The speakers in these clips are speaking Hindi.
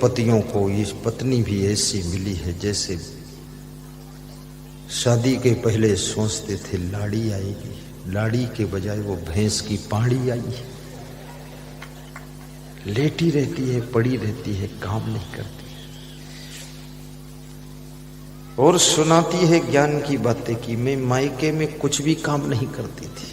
पतियों को ये पत्नी भी ऐसी मिली है जैसे शादी के पहले सोचते थे लाड़ी आएगी, लाड़ी के बजाय वो भैंस की पाड़ी आई है। लेटी रहती है, पड़ी रहती है, काम नहीं करती और सुनाती है ज्ञान की बातें कि मैं मायके में कुछ भी काम नहीं करती थी।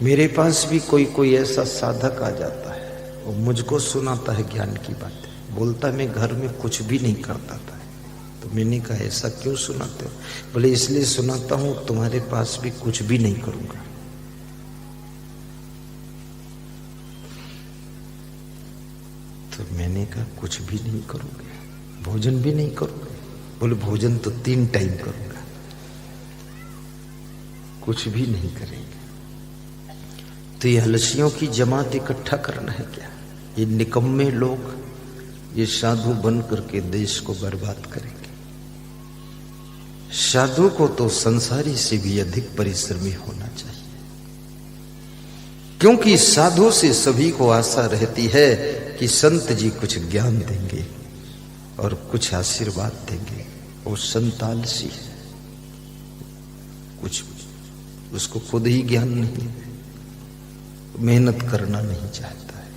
मेरे पास भी कोई ऐसा साधक आ जाता है वो मुझको सुनाता है ज्ञान की बातें, बोलता मैं घर में कुछ भी नहीं करता था। तो मैंने कहा ऐसा क्यों सुनाते हो? बोले इसलिए सुनाता हूं तुम्हारे पास भी कुछ भी नहीं करूंगा। तो मैंने कहा कुछ भी नहीं करोगे, भोजन भी नहीं करोगे? बोले भोजन तो 3 टाइम करूंगा, कुछ भी नहीं करेंगे। तो ये अलसियों की जमात इकट्ठा करना है क्या? ये निकम्मे लोग ये साधु बन करके देश को बर्बाद करेंगे। साधु को तो संसारी से भी अधिक परिश्रमी होना चाहिए, क्योंकि साधु से सभी को आशा रहती है कि संत जी कुछ ज्ञान देंगे और कुछ आशीर्वाद देंगे। वो संत आलसी है, कुछ उसको खुद ही ज्ञान नहीं है, मेहनत करना नहीं चाहता है।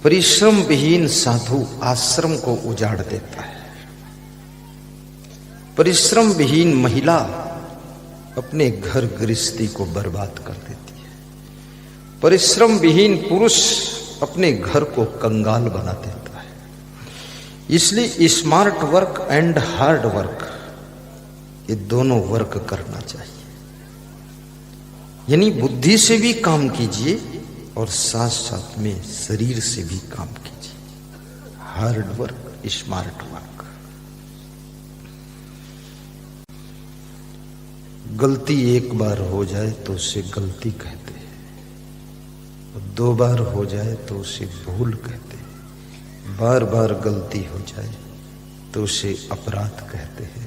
परिश्रम विहीन साधु आश्रम को उजाड़ देता है। परिश्रम विहीन महिला अपने घर गृहस्थी को बर्बाद कर देती है। परिश्रम विहीन पुरुष अपने घर को कंगाल बना देता है। इसलिए smart work and hard work ये दोनों वर्क करना चाहिए। यानी बुद्धि से भी काम कीजिए और साथ साथ में शरीर से भी काम कीजिए। Hard work, smart work. गलती एक बार हो जाए तो उसे गलती कहते हैं, और 2 बार हो जाए तो उसे भूल कहते हैं, बार बार गलती हो जाए तो उसे अपराध कहते हैं,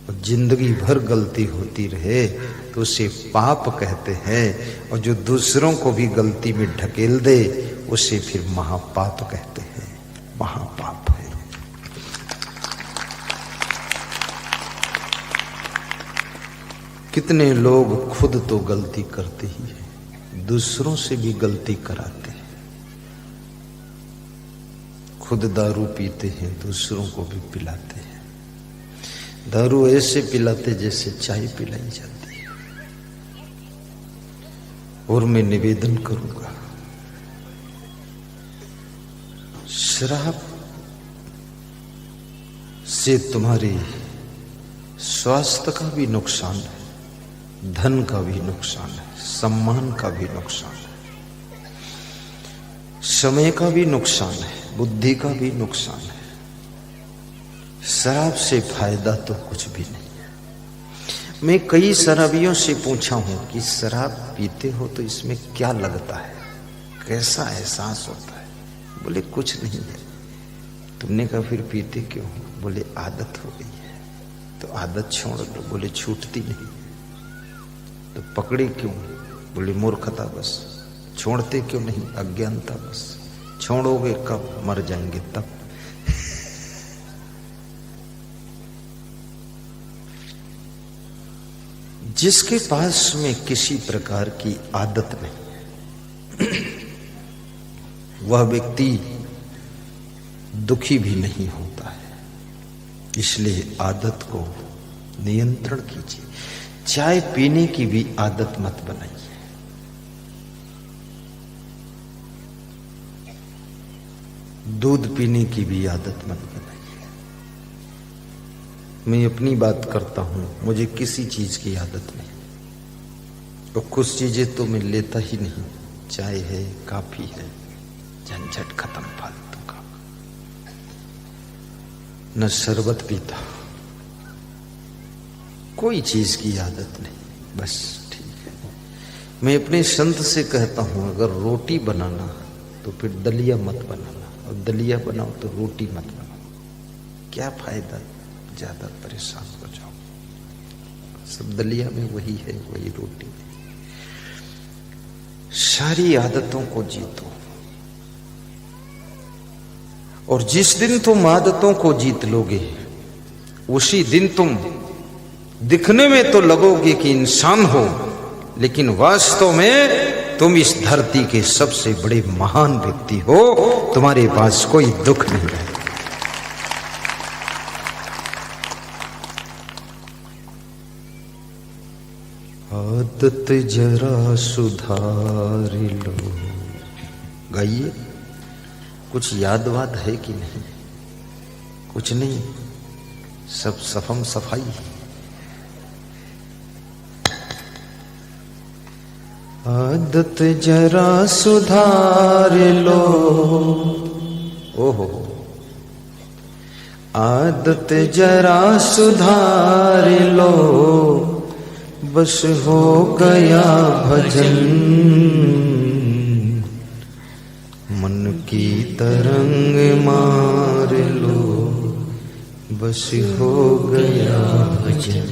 और जिंदगी भर गलती होती रहे तो उसे पाप कहते हैं, और जो दूसरों को भी गलती में ढकेल दे उसे फिर महापाप कहते हैं। महापाप है। कितने लोग खुद तो गलती करते ही हैं, दूसरों से भी गलती कराते हैं। खुद दारू पीते हैं, दूसरों को भी पिलाते हैं। दारू ऐसे पिलाते जैसे चाय पिलाई जाती है। और मैं निवेदन करूंगा, शराब से तुम्हारे स्वास्थ्य का भी नुकसान है, धन का भी नुकसान है, सम्मान का भी नुकसान है, समय का भी नुकसान है, बुद्धि का भी नुकसान है। शराब से फायदा तो कुछ भी नहीं है। मैं कई शराबियों से पूछा हूं कि शराब पीते हो तो इसमें क्या लगता है, कैसा एहसास होता है? बोले कुछ नहीं है। तुमने कहा फिर पीते क्यों? बोले आदत हो गई है। तो आदत छोड़ दो। बोले छूटती नहीं। तो पकड़े क्यों? बोले मूर्खता बस। छोड़ते क्यों नहीं? अज्ञानता बस। छोड़ोगे कब? मर जाएंगे तब। जिसके पास में किसी प्रकार की आदत नहीं है वह व्यक्ति दुखी भी नहीं होता है। इसलिए आदत को नियंत्रण कीजिए। चाय पीने की भी आदत मत बनाइए। दूध पीने की भी आदत मत बनाइए। मैं अपनी बात करता हूं, मुझे किसी चीज की आदत नहीं, और कुछ चीजें तो मैं लेता ही नहीं। चाय है, काफी है, झंझट खत्म फालतू का। न शरबत पीता, कोई चीज की आदत नहीं, बस ठीक है। मैं अपने संत से कहता हूं अगर रोटी बनाना तो फिर दलिया मत बनाना, और दलिया बनाओ तो रोटी मत बनाओ। क्या फायदा, ज्यादा परेशान हो जाओ। सब दलिया में वही है, वही रोटी है। सारी आदतों को जीतो। और जिस दिन तुम आदतों को जीत लोगे उसी दिन तुम दिखने में तो लगोगे कि इंसान हो, लेकिन वास्तव में तुम इस धरती के सबसे बड़े महान व्यक्ति हो। तुम्हारे पास कोई दुख नहीं है। आदत जरा सुधार लो। गाइए, कुछ याद वाद है कि नहीं? कुछ नहीं, सब सफम सफाई। आदत जरा सुधार लो। ओहो, आदत जरा सुधार लो, बस हो गया भजन। मन की तरंग मार लो, बस हो गया भजन।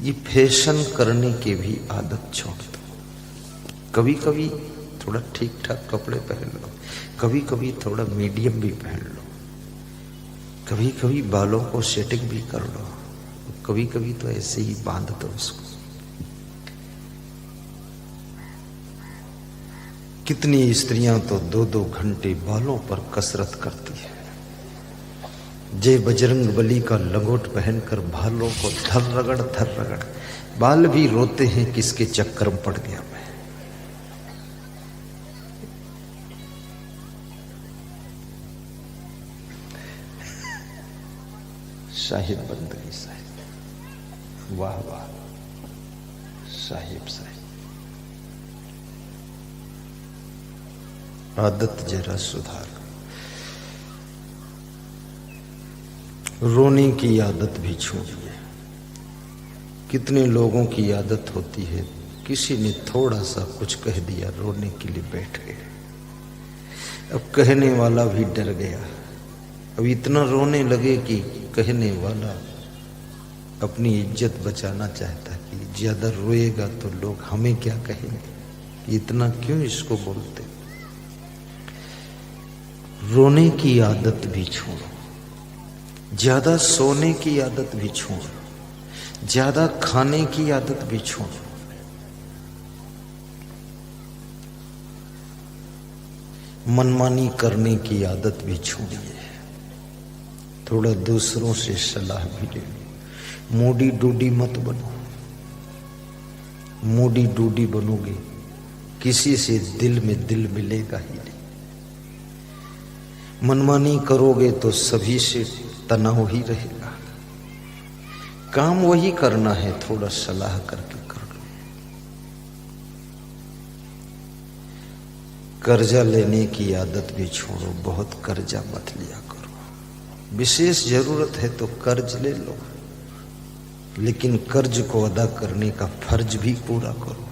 ये फैशन करने की भी आदत छोड़ दो। कभी कभी थोड़ा ठीक ठाक कपड़े पहन लो, कभी कभी थोड़ा मीडियम भी पहन लो, कभी कभी बालों को सेटिंग भी कर लो, कभी कभी तो ऐसे ही बांध दो उसको। कितनी स्त्रियां तो 2-2 घंटे बालों पर कसरत करती है। जय बजरंग बली का लंगोट पहनकर बालों को धर रगड़ बाल भी रोते हैं, किसके चक्कर में पड़ गया मैं। साहिब बंदगी साहिब, वाह वाह साहिब साहिब। आदत जरा सुधार। रोने की आदत भी छोड़िए। कितने लोगों की आदत होती है, किसी ने थोड़ा सा कुछ कह दिया, रोने के लिए बैठ गए। अब कहने वाला भी डर गया। अब इतना रोने लगे कि कहने वाला अपनी इज्जत बचाना चाहता कि ज्यादा रोएगा तो लोग हमें क्या कहेंगे, इतना क्यों इसको बोलते। रोने की आदत भी छोड़ो, ज्यादा सोने की आदत भी छोड़ो, ज्यादा खाने की आदत भी छोड़ो। मनमानी करने की आदत भी छोड़िए। थोड़ा दूसरों से सलाह भी ले लो। मूडी डूडी मत बनो। मूडी डूडी बनोगे किसी से दिल में दिल मिलेगा ही नहीं। मनमानी करोगे तो सभी से तनाव ही रहेगा। काम वही करना है, थोड़ा सलाह करके कर लो। कर्जा लेने की आदत भी छोड़ो, बहुत कर्जा मत लिया करो। विशेष जरूरत है तो कर्ज ले लो, लेकिन कर्ज को अदा करने का फर्ज भी पूरा करो।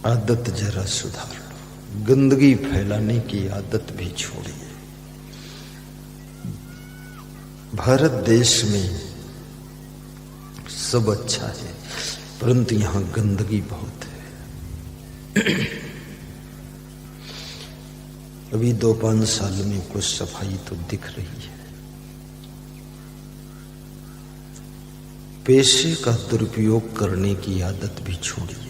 आदत जरा सुधार लो। गंदगी फैलाने की आदत भी छोड़िए। भारत देश में सब अच्छा है, परंतु यहां गंदगी बहुत है। अभी 2-5 साल में कुछ सफाई तो दिख रही है। पैसे का दुरुपयोग करने की आदत भी छोड़िए।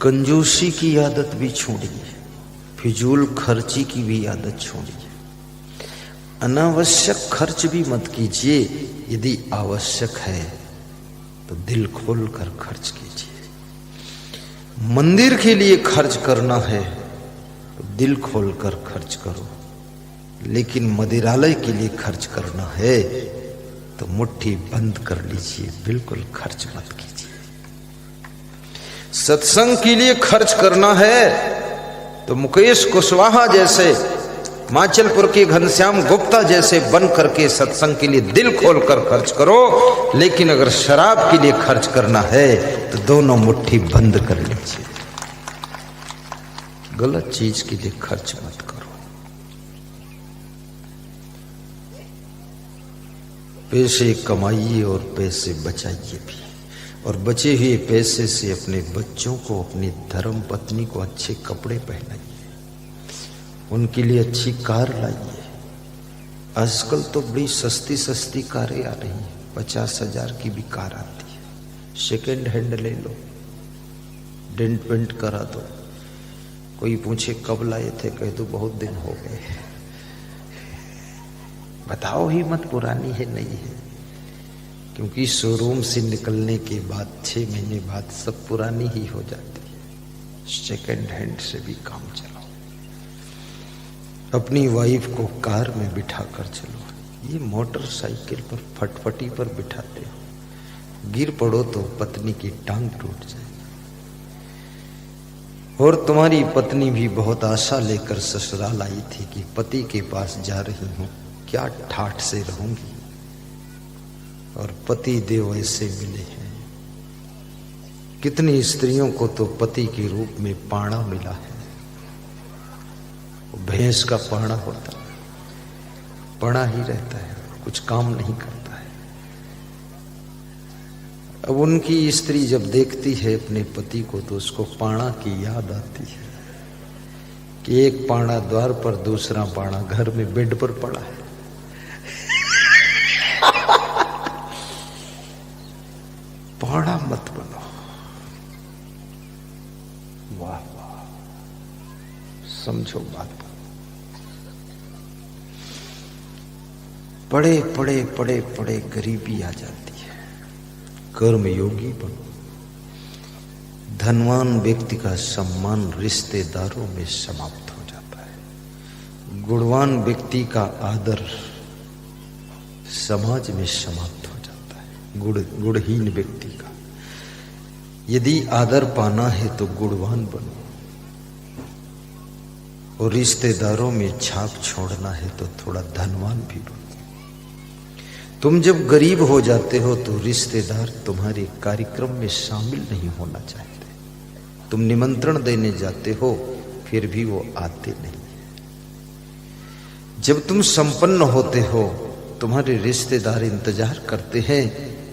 कंजूसी की आदत भी छोड़िए। फिजूल खर्ची की भी आदत छोड़िए। अनावश्यक खर्च भी मत कीजिए। यदि आवश्यक है तो दिल खोल कर खर्च कीजिए। मंदिर के लिए खर्च करना है तो दिल खोलकर खर्च करो, लेकिन मदिरालय के लिए खर्च करना है तो मुट्ठी बंद कर लीजिए, बिल्कुल खर्च मत कीजिए। सत्संग के लिए खर्च करना है तो मुकेश कुशवाहा जैसे, हिमाचलपुर के घनश्याम गुप्ता जैसे बन करके सत्संग के लिए दिल खोलकर खर्च करो। लेकिन अगर शराब के लिए खर्च करना है तो दोनों मुट्ठी बंद कर लीजिए। गलत चीज के लिए खर्च मत करो। पैसे कमाइए और पैसे बचाइए भी। और बचे हुए पैसे से अपने बच्चों को, अपनी धर्म पत्नी को अच्छे कपड़े पहनाइए, उनके लिए अच्छी कार लाइए। आजकल तो बड़ी सस्ती सस्ती कारें आ रही हैं, 50,000 की भी कार आती है। सेकेंड हैंड ले लो, डेंट पेंट करा दो। कोई पूछे कब लाए थे, कह दो बहुत दिन हो गए। बताओ ही मत पुरानी है नई है, क्योंकि शोरूम से निकलने के बाद 6 महीने बाद सब पुरानी ही हो जाती है। सेकेंड हैंड से भी काम चलाओ। अपनी वाइफ को कार में बिठा कर चलो। ये मोटरसाइकिल पर फटफटी पर बिठाते हो, गिर पड़ो तो पत्नी की टांग टूट जाए। और तुम्हारी पत्नी भी बहुत आशा लेकर ससुराल आई थी कि पति के पास जा रही हूं, क्या ठाठ से रहूंगी। और पति देव ऐसे मिले हैं। कितनी स्त्रियों को तो पति के रूप में पाणा मिला है। वो भैंस का पाणा होता है, पड़ा ही रहता है, कुछ काम नहीं करता है। अब उनकी स्त्री जब देखती है अपने पति को तो उसको पाणा की याद आती है कि एक पाणा द्वार पर, दूसरा पाणा घर में बेड पर पड़ा है। पाणा मत बनो। वाह वाह, समझो बात को। पड़े पड़े पड़े पड़े गरीबी आ जाती है। कर्म योगी बनो। धनवान व्यक्ति का सम्मान रिश्तेदारों में समाप्त हो जाता है। गुणवान व्यक्ति का आदर समाज में समाप्त हो जाता है। गुणहीन व्यक्ति का, यदि आदर पाना है तो गुणवान बनो, और रिश्तेदारों में छाप छोड़ना है तो थोड़ा धनवान भी बनो। तुम जब गरीब हो जाते हो तो रिश्तेदार तुम्हारे कार्यक्रम में शामिल नहीं होना चाहते। तुम निमंत्रण देने जाते हो फिर भी वो आते नहीं। जब तुम संपन्न होते हो तुम्हारे रिश्तेदार इंतजार करते हैं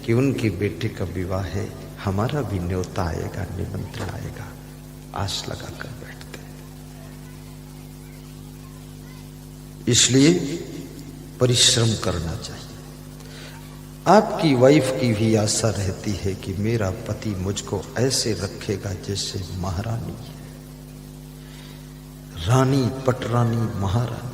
कि उनके बेटे का विवाह है, हमारा भी न्योता आएगा, निमंत्रण आएगा, आस लगा कर बैठते हैं। इसलिए परिश्रम करना चाहिए। आपकी वाइफ की भी आशा रहती है कि मेरा पति मुझको ऐसे रखेगा जैसे महारानी है, रानी, पटरानी, महारानी।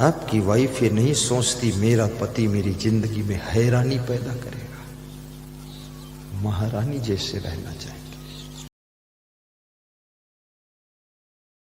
आपकी वाइफ ये नहीं सोचती मेरा पति मेरी जिंदगी में हैरानी पैदा करेगा, महारानी जैसे रहना चाहिए।